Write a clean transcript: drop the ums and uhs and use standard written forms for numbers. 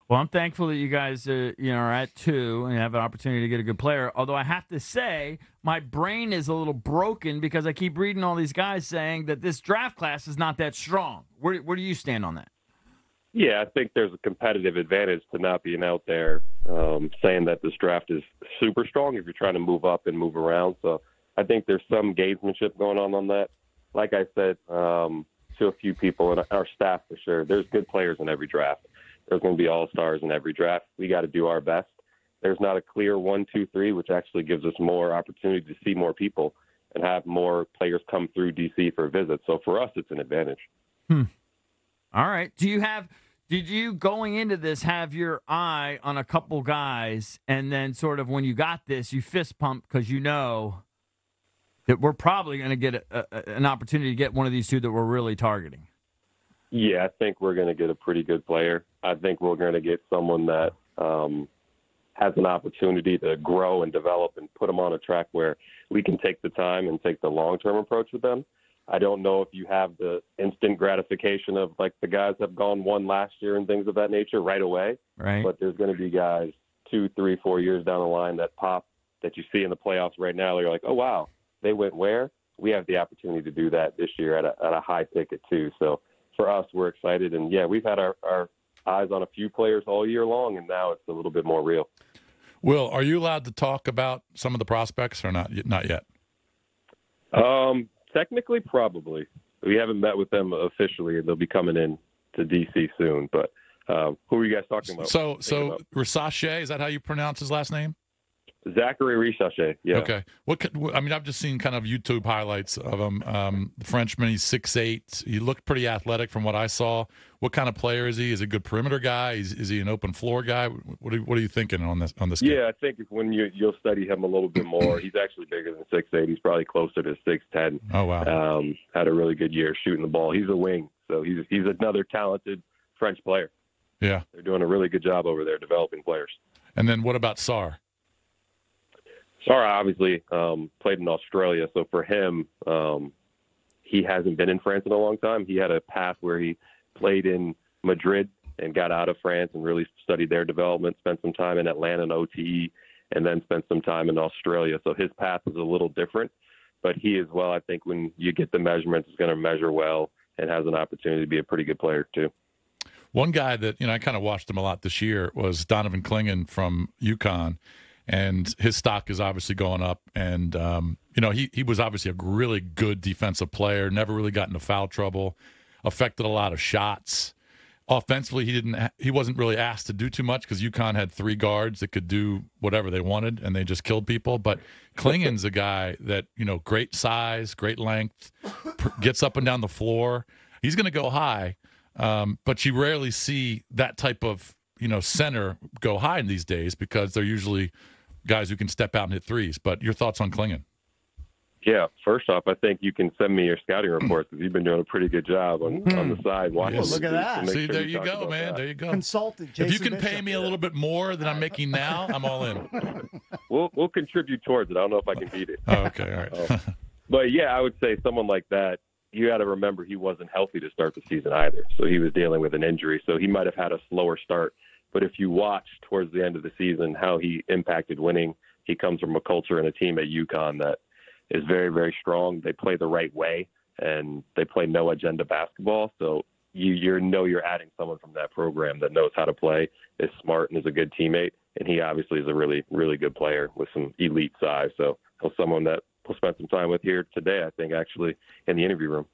Well, I'm thankful that you guys, are at 2 and have an opportunity to get a good player. Although I have to say, my brain is a little broken because I keep reading all these guys saying that this draft class is not that strong. Where do you stand on that? Yeah, I think there's a competitive advantage to not being out there saying that this draft is super strong if you're trying to move up and move around. So I think there's some gamesmanship going on that. Like I said to a few people in our staff for sure, there's good players in every draft. There's going to be all-stars in every draft. We got to do our best. There's not a clear 1, 2, 3, which actually gives us more opportunity to see more people and have more players come through D.C. for a visit. So for us, it's an advantage. All right. Did you going into this have your eye on a couple guys, and then sort of when you got this, you fist pump because you know that we're probably going to get an opportunity to get one of these two that we're really targeting? Yeah, I think we're going to get a pretty good player. I think we're going to get someone that has an opportunity to grow and develop and put them on a track where we can take the time and take the long-term approach with them. I don't know if you have the instant gratification of like the guys have gone 1 last year and things of that nature right away. Right. But there's going to be guys 2, 3, 4 years down the line that pop that you see in the playoffs right now. You're like, oh, wow, they went where? We have the opportunity to do that this year at a high ticket too. So for us, we're excited. And, yeah, we've had our eyes on a few players all year long, and now it's a little bit more real. Will, are you allowed to talk about some of the prospects or not? Not yet. Technically, probably. We haven't met with them officially, and they'll be coming in to D.C. soon. But who are you guys talking about? So Risache, is that how you pronounce his last name? Zachary Risache, yeah. Okay. I've just seen kind of YouTube highlights of him. The Frenchman, he's 6'8". He looked pretty athletic from what I saw. What kind of player is he? Is he a good perimeter guy? Is he an open floor guy? What are you thinking on this game? Yeah, I think when you'll study him a little bit more, he's actually bigger than 6'8". He's probably closer to 6'10". Oh, wow. Had a really good year shooting the ball. He's a wing, so he's another talented French player. Yeah. They're doing a really good job over there developing players. And then what about Sarr? Sarr obviously played in Australia, so for him, he hasn't been in France in a long time. He had a path where he played in Madrid and got out of France and really studied their development, spent some time in Atlanta and OTE, and then spent some time in Australia. So his path is a little different, but he as well, I think when you get the measurements, is going to measure well and has an opportunity to be a pretty good player too. One guy that, I kind of watched him a lot this year was Donovan Clingan from UConn. And his stock is obviously going up. And, he was obviously a really good defensive player, never really got into foul trouble, affected a lot of shots. Offensively, he wasn't really asked to do too much because UConn had 3 guards that could do whatever they wanted, and they just killed people. But Clingan's a guy that, great size, great length, gets up and down the floor. He's going to go high, but you rarely see that type of, center go high in these days because they're usually – guys who can step out and hit threes. But your thoughts on Clingan? Yeah, first off, I think you can send me your scouting reports because you've been doing a pretty good job on the side. Yes. Look at that. See, there you go, man. There you go. Consultant Jason If you can Bishop. pay me a little bit more than I'm making now, I'm all in. We'll contribute towards it. I don't know if I can beat it. Oh, okay, all right. But, yeah, I would say someone like that, you got to remember he wasn't healthy to start the season either. So he was dealing with an injury. So he might have had a slower start. But if you watch towards the end of the season how he impacted winning, he comes from a culture and a team at UConn that is very, very strong. They play the right way, and they play no-agenda basketball. So you're adding someone from that program that knows how to play, is smart, and is a good teammate. And he obviously is a really, really good player with some elite size. So he's someone that we'll spend some time with here today, I think, actually, in the interview room.